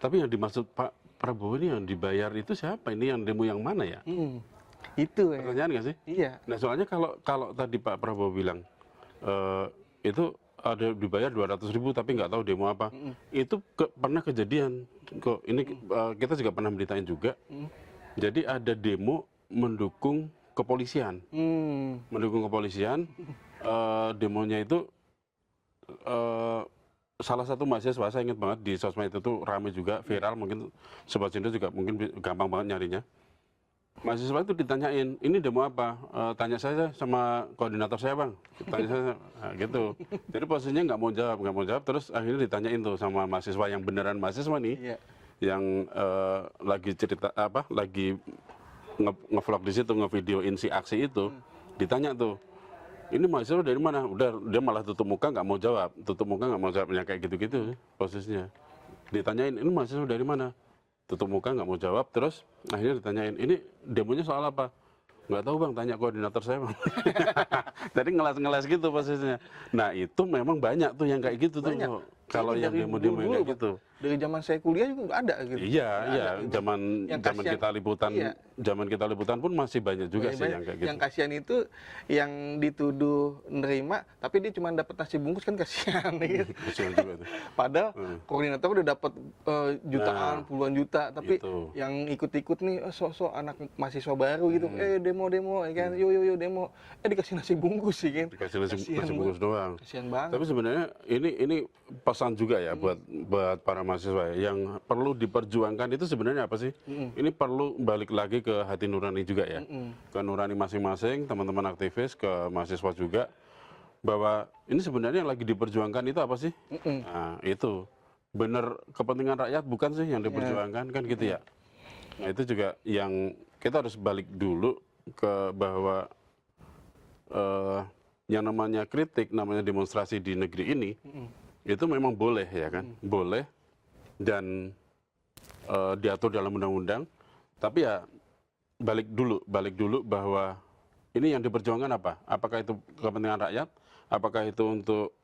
Tapi yang dimaksud Pak Prabowo ini yang dibayar itu siapa? Ini yang demo yang mana ya? Itu ya. Pertanyaan nggak sih? Iya. Nah soalnya kalau tadi Pak Prabowo bilang itu ada dibayar 200.000 tapi nggak tahu demo apa, itu pernah kejadian kok. Ini kita juga pernah beritain juga. Jadi ada demo mendukung kepolisian, demonya itu salah satu mahasiswa, saya ingat banget di sosmed itu tuh ramai juga, viral, mungkin Sobat Cindo juga mungkin gampang banget nyarinya. Mahasiswa itu ditanyain, ini demo apa? Tanya saya sama koordinator saya bang, tanya saya, nah, gitu. Jadi posisinya nggak mau jawab, terus akhirnya ditanyain tuh sama mahasiswa yang beneran mahasiswa nih, Iya. yang lagi cerita lagi ngevlog di situ, ngevideoin si aksi itu, ditanya tuh, ini mahasiswa dari mana? Udah dia malah tutup muka nggak mau jawab, yang kayak gitu-gitu posisinya. Ditanyain, ini mahasiswa dari mana? Tutup muka nggak mau jawab, terus akhirnya ditanyain, ini demonya soal apa? Nggak tahu bang, tanya koordinator saya bang. Jadi ngeles-ngeles gitu posisinya. Nah itu memang banyak tuh yang kayak gitu Banyak. tuh. Kalau Ini yang dari demo-demo yang dulu, kayak Pak. gitu. Dari zaman saya kuliah juga nggak ada gitu. Iya, Gitu. zaman Yang zaman kasihan- kita liputan, Iya. zaman kita liputan pun masih banyak juga sih Banyak. yang kayak gitu. Yang kasihan itu yang dituduh nerima, tapi dia cuma dapat nasi bungkus kan kasihan gitu. Kasihan juga tuh. Padahal koordinator udah dapat jutaan, Nah, puluhan juta, tapi itu. yang ikut-ikut nih sok-sok anak mahasiswa baru gitu, demo-demo, ya kan, yo demo, dikasih nasi bungkus sih kan. Dikasih nasi Kasihan bungkus banget. doang. Kasihan banget. Tapi sebenarnya ini pesan juga ya buat para mahasiswa ya, yang perlu diperjuangkan itu sebenarnya apa sih? Ini perlu balik lagi ke hati nurani juga ya, ke nurani masing-masing teman-teman aktivis, ke mahasiswa juga, bahwa ini sebenarnya yang lagi diperjuangkan itu apa sih? Nah itu bener kepentingan rakyat bukan sih yang diperjuangkan kan gitu ya? Nah itu juga yang kita harus balik dulu ke bahwa yang namanya kritik, namanya demonstrasi di negeri ini, itu memang boleh ya kan, boleh dan diatur dalam undang-undang. Tapi ya balik dulu bahwa ini yang diperjuangkan apa? Apakah itu kepentingan rakyat? Apakah itu untuk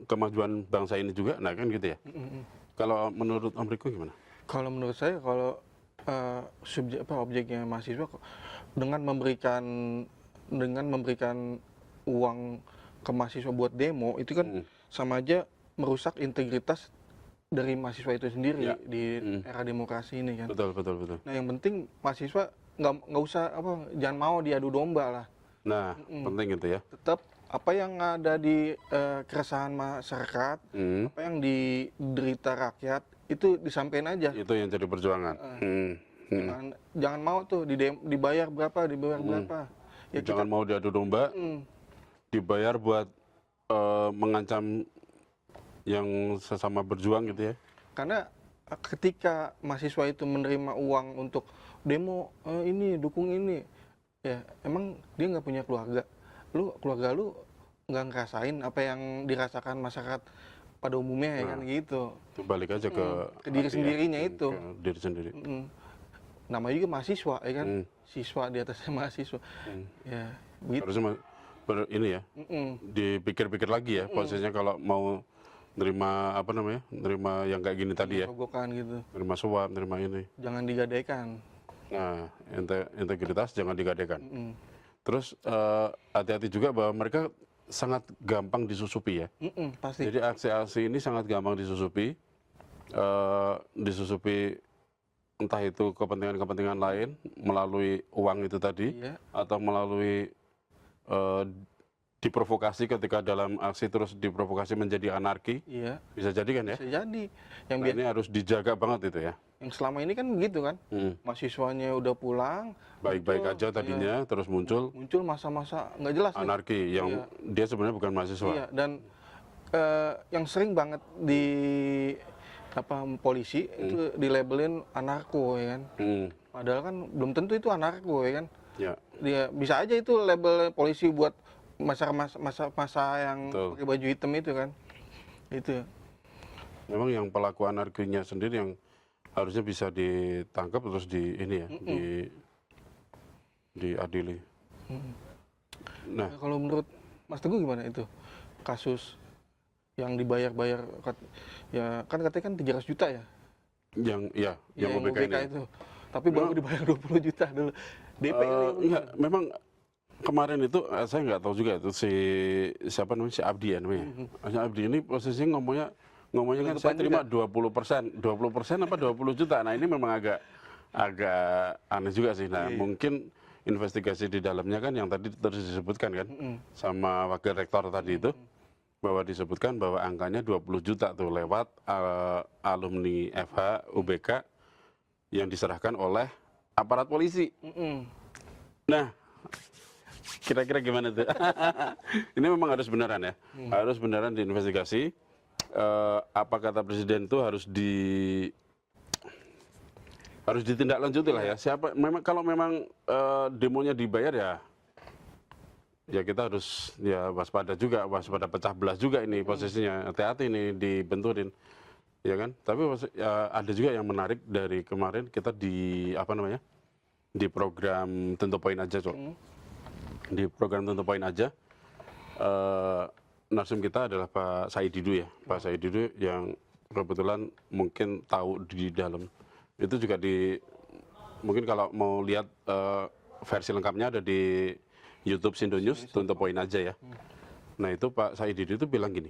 kemajuan bangsa ini juga? Nah kan gitu ya. Kalau menurut Om Riko gimana? Kalau menurut saya, kalau objeknya mahasiswa dengan memberikan uang ke mahasiswa buat demo itu kan sama aja merusak integritas dari mahasiswa itu sendiri di era demokrasi ini kan. Betul. Nah yang penting mahasiswa nggak usah jangan mau diadu domba lah. Nah penting itu ya. Tetap apa yang ada di keresahan masyarakat, apa yang diderita rakyat itu disampaikan aja. Itu yang jadi perjuangan. Jangan mau tuh dibayar berapa. Ya jangan mau diadu domba, dibayar buat mengancam yang sesama berjuang gitu ya. Karena ketika mahasiswa itu menerima uang untuk demo ini, dukung ini, ya emang dia nggak punya keluarga. Keluarga lu nggak ngerasain apa yang dirasakan masyarakat pada umumnya ya kan gitu. Itu balik aja ke diri sendirinya itu. Ke diri sendiri. Namanya juga mahasiswa ya kan, siswa di atasnya mahasiswa. Ya begitu. Harusnya ini ya, dipikir-pikir lagi ya, posisinya kalau mau nerima nerima yang kayak gini tadi ya, Sogokan gitu. nerima suap, nerima ini. Jangan digadaikan. Nah, integritas jangan digadaikan. Terus hati-hati juga bahwa mereka sangat gampang disusupi ya. Pasti. Jadi aksi-aksi ini sangat gampang disusupi, entah itu kepentingan-kepentingan lain melalui uang itu tadi, atau melalui diprovokasi ketika dalam aksi terus diprovokasi menjadi anarki. Bisa jadi kan ya? Bisa jadi. Nah, ini harus dijaga banget itu ya. Yang selama ini kan begitu kan, mahasiswanya udah pulang, baik-baik aja tadinya, terus muncul masa-masa nggak jelas anarki yang dia sebenarnya bukan mahasiswa. Iya, dan yang sering banget di polisi itu dilabelin anarko ya kan, padahal kan belum tentu itu anarko ya kan. Dia bisa aja itu label polisi buat masa yang pakai baju hitam itu kan, itu. Memang yang pelaku anarkinya sendiri yang harusnya bisa ditangkap terus diadili. Nah, kalau menurut Mas Teguh gimana itu kasus yang dibayar-bayar ya kan katanya kan 300 juta ya yang UBK ini. itu. Tapi baru dibayar 20 juta dulu. DP kali ya, Enggak, memang kemarin itu saya nggak tahu juga itu siapa namanya, si Abdi ya namanya. Si Abdi ini posisinya ngomongnya kan saya terima 20%, 20% apa 20 juta. Nah ini memang agak aneh juga sih. Nah mungkin investigasi di dalamnya kan yang tadi terus disebutkan kan sama wakil rektor tadi itu, bahwa disebutkan bahwa angkanya 20 juta tuh lewat alumni FH UBK yang diserahkan oleh aparat polisi. Nah, kira-kira gimana tuh? Ini memang harus beneran ya, harus beneran diinvestigasi. Apa kata presiden itu harus ditindaklanjuti lah ya. Siapa memang kalau memang demonya dibayar ya kita harus ya waspada juga, waspada pecah belah juga ini posisinya. Hati-hati ini dibenturin, ya kan? Tapi ada juga yang menarik dari kemarin kita di di program Tentu Poin Aja, Cok. Di program Tentu Poin Aja, narsum kita adalah Pak Said Didu ya, Pak Said Didu yang kebetulan mungkin tahu di dalam itu juga mungkin kalau mau lihat versi lengkapnya ada di YouTube Sindo News, Tentu Poin Aja ya. Nah itu Pak Said Didu itu bilang gini,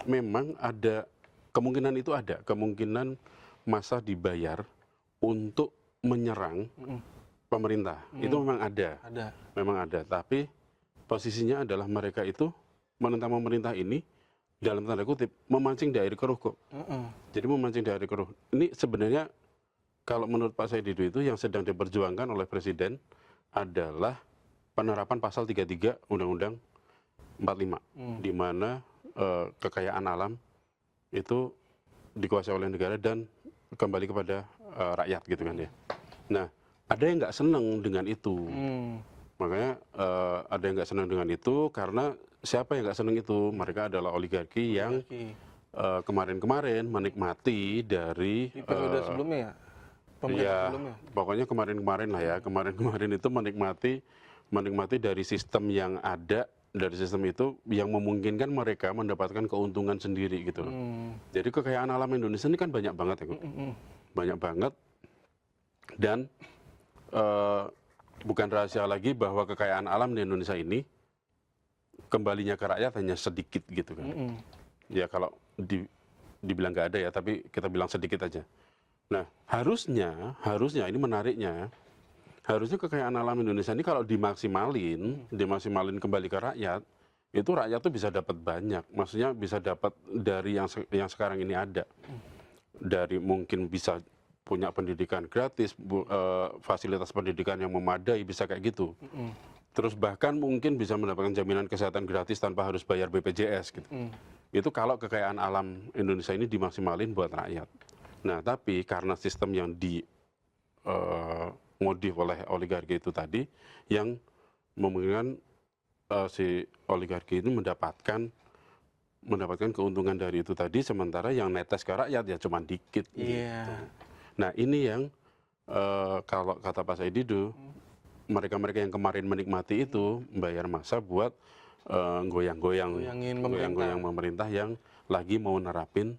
memang ada kemungkinan massa dibayar untuk menyerang pemerintah. Itu memang ada. Memang ada. Tapi posisinya adalah mereka itu menentang pemerintah ini dalam tanda kutip memancing di air keruh kok. Jadi memancing di air keruh. Ini sebenarnya kalau menurut Pak Said Didu itu yang sedang diperjuangkan oleh Presiden adalah penerapan pasal 33 Undang-Undang 45, di mana kekayaan alam itu dikuasai oleh negara dan kembali kepada rakyat gitu kan ya. Nah, ada yang nggak senang dengan itu. Makanya ada yang nggak senang dengan itu karena siapa yang nggak senang itu? Mereka adalah oligarki yang kemarin-kemarin menikmati dari periode sebelumnya ya. Sebelumnya. Pokoknya kemarin-kemarin lah ya. Kemarin-kemarin itu menikmati dari sistem yang ada, dari sistem itu yang memungkinkan mereka mendapatkan keuntungan sendiri gitu loh. Jadi kekayaan alam Indonesia ini kan banyak banget ya, banyak banget. Dan bukan rahasia lagi bahwa kekayaan alam di Indonesia ini kembalinya ke rakyat hanya sedikit gitu kan. Ya kalau dibilang nggak ada ya, tapi kita bilang sedikit aja. Nah harusnya ini menariknya, harusnya kekayaan alam Indonesia ini kalau dimaksimalin kembali ke rakyat, itu rakyat tuh bisa dapat banyak. Maksudnya bisa dapat dari yang sekarang ini ada. Dari mungkin bisa punya pendidikan gratis, fasilitas pendidikan yang memadai, bisa kayak gitu. Terus bahkan mungkin bisa mendapatkan jaminan kesehatan gratis tanpa harus bayar BPJS gitu. Itu kalau kekayaan alam Indonesia ini dimaksimalin buat rakyat. Nah tapi karena sistem yang modif oleh oligarki itu tadi, yang memungkinkan si oligarki itu mendapatkan keuntungan dari itu tadi, sementara yang netes ke rakyat ya cuma dikit. Gitu. Nah ini yang kalau kata Pak Said Didu, mereka-mereka yang kemarin menikmati itu bayar massa buat goyang-goyang pemerintah yang lagi mau nerapin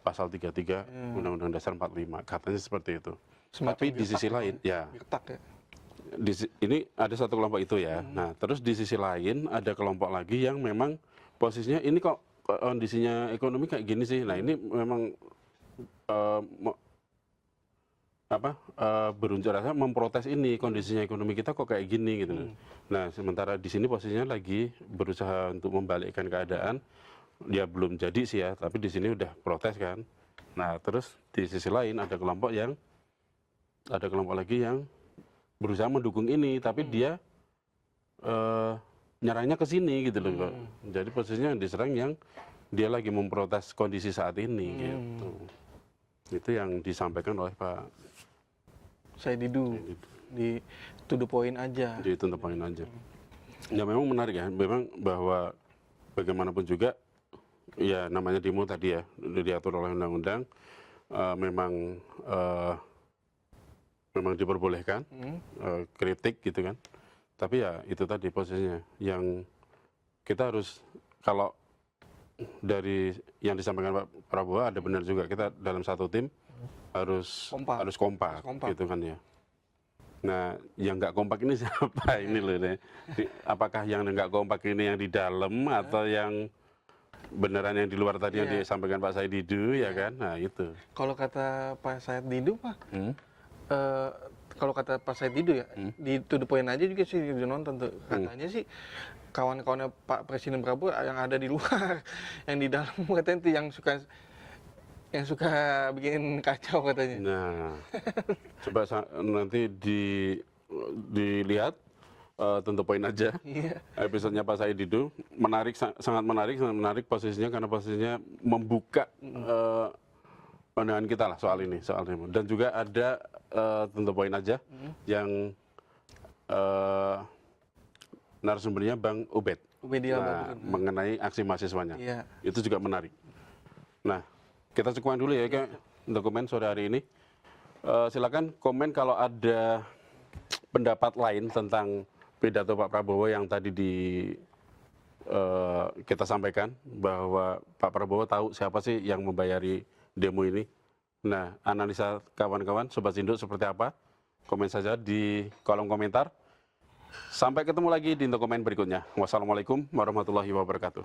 pasal 33 Undang-Undang Dasar 45, katanya seperti itu. Tapi di sisi lain, ini ada satu kelompok itu ya. Nah, terus di sisi lain ada kelompok lagi yang memang posisinya ini kok kondisinya ekonomi kayak gini sih. Nah, ini memang berunjuk rasa memprotes ini, kondisinya ekonomi kita kok kayak gini gitu. Nah, sementara di sini posisinya lagi berusaha untuk membalikkan keadaan. Ya belum jadi sih ya, tapi di sini udah protes kan. Nah, terus di sisi lain ada kelompok lagi yang berusaha mendukung ini, tapi dia nyerangnya ke sini gitu loh. Jadi posisinya yang diserang yang dia lagi memprotes kondisi saat ini gitu. Itu yang disampaikan oleh Pak Said Didu di To The Point Aja. Di To The Point Aja. Ya memang menarik ya, memang bahwa bagaimanapun juga ya namanya demo tadi ya, diatur oleh undang-undang, memang diperbolehkan kritik gitu kan. Tapi ya itu tadi posisinya yang kita harus, kalau dari yang disampaikan Pak Prabowo ada benar juga, kita dalam satu tim harus kompak gitu kan ya. Nah, yang nggak kompak ini siapa ini loh nih? Apakah yang nggak kompak ini yang di dalam atau yang beneran yang di luar tadi yang disampaikan Pak Said Didu ya kan? Nah itu. Kalau kata Pak Said Didu Pak, kalau kata Pak Said Didu ya, di To The Point aja juga sih udah nonton tuh. Katanya sih kawan-kawannya Pak Presiden Prabowo yang ada di luar, yang di dalam katanya itu yang suka bikin kacau katanya. Nah, coba nanti dilihat tentu poin aja episodenya Pak Said Didu, menarik, sangat menarik posisinya karena posisinya membuka pandangan kita lah soal ini, soal demo. Dan juga ada tentu poin aja yang narasumbernya Bang Ubed mengenai aksi mahasiswanya. Itu juga menarik. Nah, kita cukupkan dulu ya untuk komen sore hari ini. Silakan komen kalau ada pendapat lain tentang pidato Pak Prabowo yang tadi kita sampaikan, bahwa Pak Prabowo tahu siapa sih yang membayari demo ini. Nah, analisa kawan-kawan Sobat Sinduk seperti apa? Komen saja di kolom komentar. Sampai ketemu lagi di komen berikutnya. Wassalamualaikum warahmatullahi wabarakatuh.